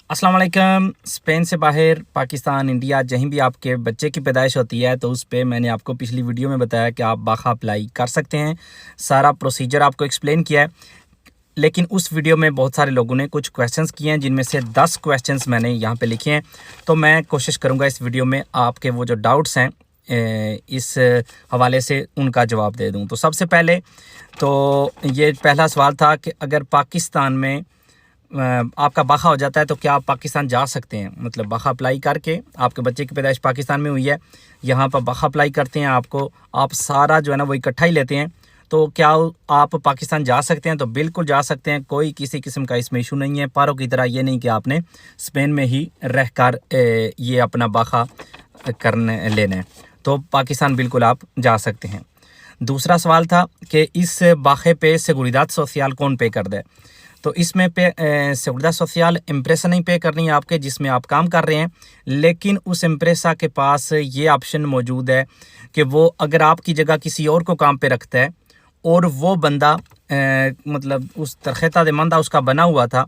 अस्सलाम वालेकुम। स्पेन से बाहर पाकिस्तान, इंडिया, जहीं भी आपके बच्चे की पैदाइश होती है तो उस पे मैंने आपको पिछली वीडियो में बताया कि आप बाखा अप्लाई कर सकते हैं। सारा प्रोसीजर आपको एक्सप्लेन किया है। लेकिन उस वीडियो में बहुत सारे लोगों ने कुछ क्वेश्चंस किए हैं, जिनमें से 10 क्वेश्चंस मैंने यहाँ पे लिखे हैं। तो मैं कोशिश करूँगा इस वीडियो में आपके वो जो डाउट्स हैं इस हवाले से उनका जवाब दे दूँ। तो सबसे पहले तो ये पहला सवाल था कि अगर पाकिस्तान में आपका बाखा हो जाता है तो क्या आप पाकिस्तान जा सकते हैं। मतलब बाखा अप्लाई करके आपके बच्चे की पैदाइश पाकिस्तान में हुई है, यहाँ पर बाखा अप्लाई करते हैं, आपको आप सारा जो है ना वो इकट्ठा ही लेते हैं, तो क्या आप पाकिस्तान जा सकते हैं। तो बिल्कुल जा सकते हैं, कोई किसी किस्म का इसमें इशू नहीं है। पारों की तरह ये नहीं कि आपने स्पेन में ही रह कर ये अपना बाखा करने लेना है। तो पाकिस्तान बिल्कुल आप जा सकते हैं। दूसरा सवाल था कि इस बाखे पे seguridad सोशल कौन पे कर दे। तो इसमें पे seguridad सोशल एम्प्रेसा नहीं पे करनी है आपके जिसमें आप काम कर रहे हैं, लेकिन उस एम्प्रेसा के पास ये ऑप्शन मौजूद है कि वो अगर आपकी जगह किसी और को काम पे रखता है और वो बंदा मतलब उस तरखेता देमंदा उसका बना हुआ था,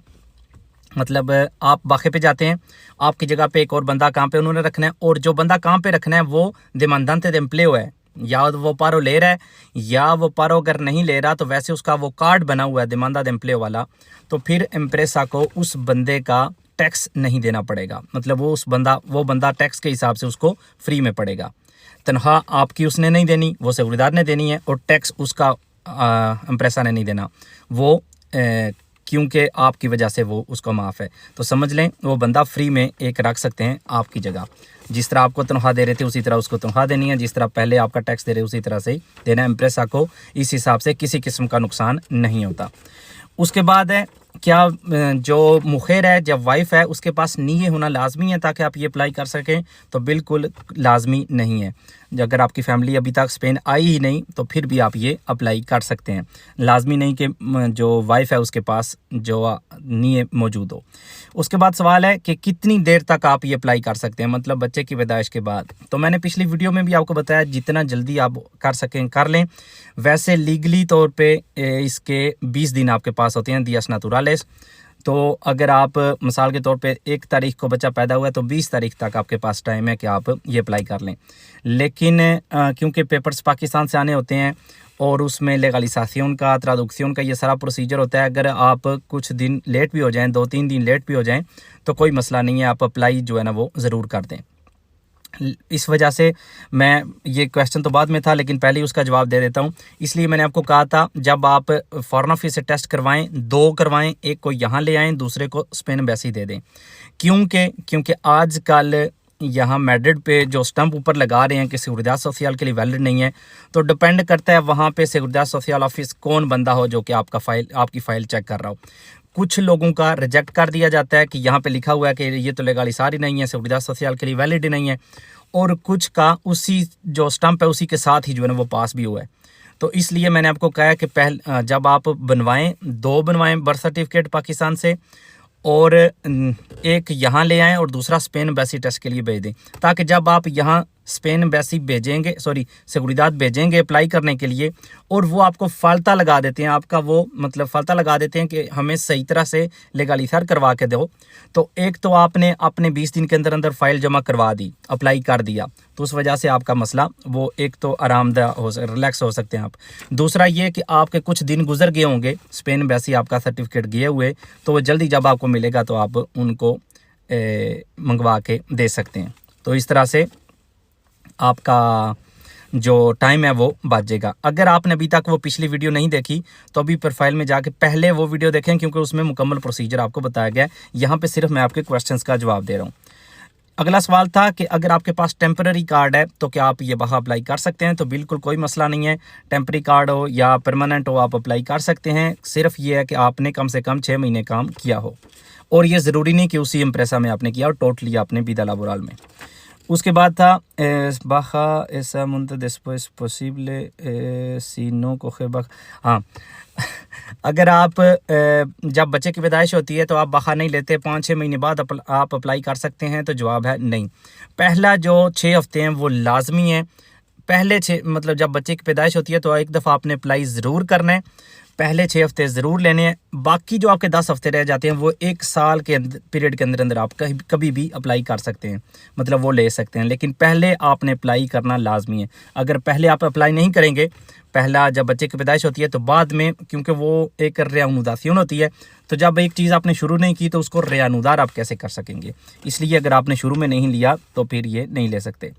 मतलब आप बाखे पे जाते हैं, आपकी जगह पे एक और बंदा काम पे उन्होंने रखना है, और जो बंदा काम पे रखना है वो देमंदांते एम्प्लॉय है, या वो पारो ले रहा है या वो पारो अगर नहीं ले रहा तो वैसे उसका वो कार्ड बना हुआ है देमानदाद एम्प्लॉय वाला, तो फिर एम्प्रेसा को उस बंदे का टैक्स नहीं देना पड़ेगा। मतलब वो बंदा टैक्स के हिसाब से उसको फ्री में पड़ेगा। तनख्वाह आपकी उसने नहीं देनी, वो सेक्रेटरी ने देनी है, और टैक्स उसका एम्प्रेसा ने नहीं देना, वो क्योंकि आपकी वजह से वो उसको माफ़ है। तो समझ लें वो बंदा फ्री में एक रख सकते हैं आपकी जगह। जिस तरह आपको तनख्वाह दे रहे थे उसी तरह उसको तनख्वाह देनी है, जिस तरह पहले आपका टैक्स दे रहे उसी तरह से ही देना है। एम्प्रेसा को इस हिसाब से किसी किस्म का नुकसान नहीं होता। उसके बाद है क्या जो मुखिर है, जब वाइफ है, उसके पास नीयत होना लाजमी है ताकि आप ये अप्लाई कर सकें। तो बिल्कुल लाजमी नहीं है। अगर आपकी फैमिली अभी तक स्पेन आई ही नहीं तो फिर भी आप ये अप्लाई कर सकते हैं। लाजमी नहीं कि जो वाइफ है उसके पास जो नीयत मौजूद हो। उसके बाद सवाल है कि कितनी देर तक आप ये अप्लाई कर सकते हैं, मतलब बच्चे की पैदाइश के बाद। तो मैंने पिछली वीडियो में भी आपको बताया जितना जल्दी आप कर सकें कर लें। वैसे लीगली तौर पे इसके 20 दिन आपके पास होते हैं, दियास नेचुरलेस। तो अगर आप मिसाल के तौर पे 1 तारीख को बच्चा पैदा हुआ है तो 20 तारीख तक आपके पास टाइम है कि आप ये अप्लाई कर लें। लेकिन क्योंकि पेपर्स पाकिस्तान से आने होते हैं और उसमें लेगलिसाción का, ट्रादुक्शन का ये सारा प्रोसीजर होता है, अगर आप कुछ दिन लेट भी हो जाएं, 2-3 दिन लेट भी हो जाएं तो कोई मसला नहीं है, आप अप्लाई जो है ना वो ज़रूर कर दें। इस वजह से मैं ये क्वेश्चन तो बाद में था लेकिन पहले ही उसका जवाब दे देता हूँ। इसलिए मैंने आपको कहा था जब आप फॉरेन ऑफिस से टेस्ट करवाएं, 2 करवाएं, एक को यहाँ ले आएँ, दूसरे को स्पेन एम्बेसी दे दें। क्योंकि आजकल यहाँ मैड्रिड पे जो स्टंप ऊपर लगा रहे हैं कि seguridad सोशल के लिए वैलिड नहीं है, तो डिपेंड करता है वहाँ पे seguridad सोशल ऑफिस कौन बंदा हो जो कि आपकी फ़ाइल चेक कर रहा हो। कुछ लोगों का रिजेक्ट कर दिया जाता है कि यहाँ पे लिखा हुआ है कि ये तो लेगालिसार ही नहीं है, seguridad सोशल के लिए वैलिड ही नहीं है, और कुछ का उसी जो स्टंप है उसी के साथ ही जो है ना वो पास भी हुआ है। तो इसलिए मैंने आपको कहा है कि जब आप बनवाएं, 2 बनवाएं बर्थ सर्टिफिकेट पाकिस्तान से, और एक यहाँ ले आएँ और दूसरा स्पेन एम्बेसी टेस्ट के लिए भेज दें, ताकि जब आप यहाँ स्पेन एम्बेसी भेजेंगे, seguridad भेजेंगे अप्लाई करने के लिए, और वो आपको फाल्ता लगा देते हैं, आपका वो मतलब फाल्ता लगा देते हैं कि हमें सही तरह से लेगालिसार करवा के दो। तो एक तो आपने अपने 20 दिन के अंदर अंदर फाइल जमा करवा दी, अप्लाई कर दिया, तो उस वजह से आपका मसला वो एक तो आरामदा रिलैक्स हो सकते हैं आप। दूसरा ये कि आपके कुछ दिन गुजर गए होंगे स्पेन एम्बेसी आपका सर्टिफिकेट गए हुए, तो वो जल्दी जब आपको मिलेगा तो आप उनको मंगवा के दे सकते हैं। तो इस तरह से आपका जो टाइम है वो बच जाएगा। अगर आपने अभी तक वो पिछली वीडियो नहीं देखी तो अभी प्रोफाइल में जाके पहले वो वीडियो देखें, क्योंकि उसमें मुकम्मल प्रोसीजर आपको बताया गया है। यहाँ पे सिर्फ मैं आपके क्वेश्चंस का जवाब दे रहा हूँ। अगला सवाल था कि अगर आपके पास टेम्पररी कार्ड है तो क्या आप ये बाखा अप्लाई कर सकते हैं। तो बिल्कुल कोई मसला नहीं है, टेम्पररी कार्ड हो या परमानेंट हो आप अप्लाई कर सकते हैं। सिर्फ ये है कि आपने कम से कम 6 महीने काम किया हो, और ये ज़रूरी नहीं कि उसी एम्प्रेसा में आपने किया और टोटली आपने vida laboral में। उसके बाद था baja esa monta después posible si no coge baja। हाँ अगर आप जब बच्चे की पैदाइश होती है तो आप बाखा नहीं लेते, 5-6 महीने बाद आप अप्लाई कर सकते हैं। तो जवाब है नहीं। पहला जो 6 हफ्ते हैं वो लाजमी है। पहले 6 मतलब जब बच्चे की पैदाइश होती है तो एक दफ़ा आपने अप्लाई ज़रूर करना है। पहले 6 हफ्ते ज़रूर लेने हैं। बाकी जो आपके 10 हफ्ते रह जाते हैं वो 1 साल के पीरियड के अंदर आप कभी भी अप्लाई कर सकते हैं, मतलब वो ले सकते हैं। लेकिन पहले आपने अप्लाई करना लाजमी है। अगर पहले आप अप्लाई नहीं करेंगे, पहला जब बच्चे की पैदाइश होती है तो बाद में, क्योंकि वो एक रेआनुदासियन होती है, तो जब एक चीज़ आपने शुरू नहीं की तो उसको रेआनुदार आप कैसे कर सकेंगे। इसलिए अगर आपने शुरू में नहीं लिया तो फिर ये नहीं ले सकते।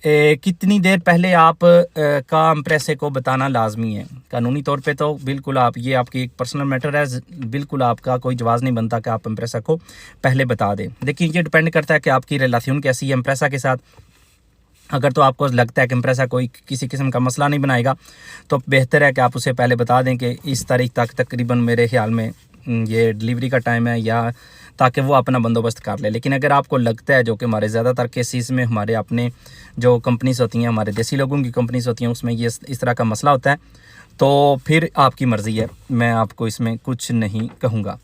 कितनी देर पहले आप का एम्प्रेसे को बताना लाजमी है। कानूनी तौर पे तो बिल्कुल आप, ये आपकी एक पर्सनल मैटर है, बिल्कुल आपका कोई जवाज़ नहीं बनता कि आप एम्प्रेसा को पहले बता दें। देखिए ये डिपेंड करता है कि आपकी रिलेशन कैसी है एम्प्रेसा के साथ। अगर तो आपको लगता है कि एम्प्रेसा कोई किसी किस्म का मसला नहीं बनाएगा तो बेहतर है कि आप उसे पहले बता दें कि इस तारीख तक तकरीबन मेरे ख्याल में ये डिलीवरी का टाइम है, या ताकि वो अपना बंदोबस्त कर ले। लेकिन अगर आपको लगता है, जो कि हमारे ज़्यादातर केसेस में हमारे अपने जो कंपनीज होती हैं, हमारे देसी लोगों की कंपनीज होती हैं, उसमें ये इस तरह का मसला होता है, तो फिर आपकी मर्ज़ी है, मैं आपको इसमें कुछ नहीं कहूँगा।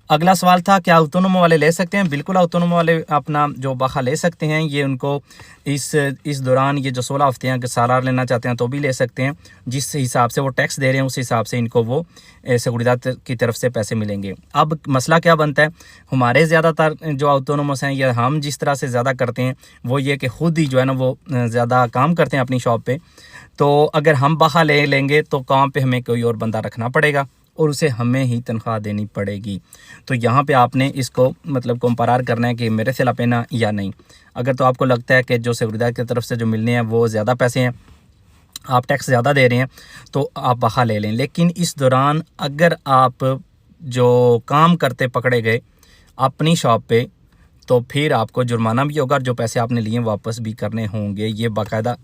अगला सवाल था, क्या ऑटोनोमो वाले ले सकते हैं? बिल्कुल ऑटोनोमो वाले अपना जो बाखा ले सकते हैं। ये उनको इस दौरान ये जो 16 हफ्ते हैं, अगर सालार लेना चाहते हैं तो भी ले सकते हैं। जिस हिसाब से वो टैक्स दे रहे हैं उस हिसाब से इनको वो seguridad की तरफ से पैसे मिलेंगे। अब मसला क्या बनता है, हमारे ज़्यादातर जो ऑटोनोमस हैं या हम जिस तरह से ज़्यादा करते हैं वो ये कि ख़ुद ही जो है ना वो ज़्यादा काम करते हैं अपनी शॉप पे। तो अगर हम बाखा ले लेंगे तो काम पे हमें कोई और बंदा रखना पड़ेगा और उसे हमें ही तनख्वाह देनी पड़ेगी। तो यहाँ पे आपने इसको मतलब कंपेयर करना है कि मेरे से लपेना या नहीं। अगर तो आपको लगता है कि जो seguridad की तरफ से जो मिलने हैं वो ज़्यादा पैसे हैं, आप टैक्स ज़्यादा दे रहे हैं, तो आप बाखा ले लें। लेकिन इस दौरान अगर आप जो काम करते पकड़े गए अपनी शॉप पे, तो फिर आपको जुर्माना भी होगा और जो पैसे आपने लिए वापस भी करने होंगे। ये बाकायदा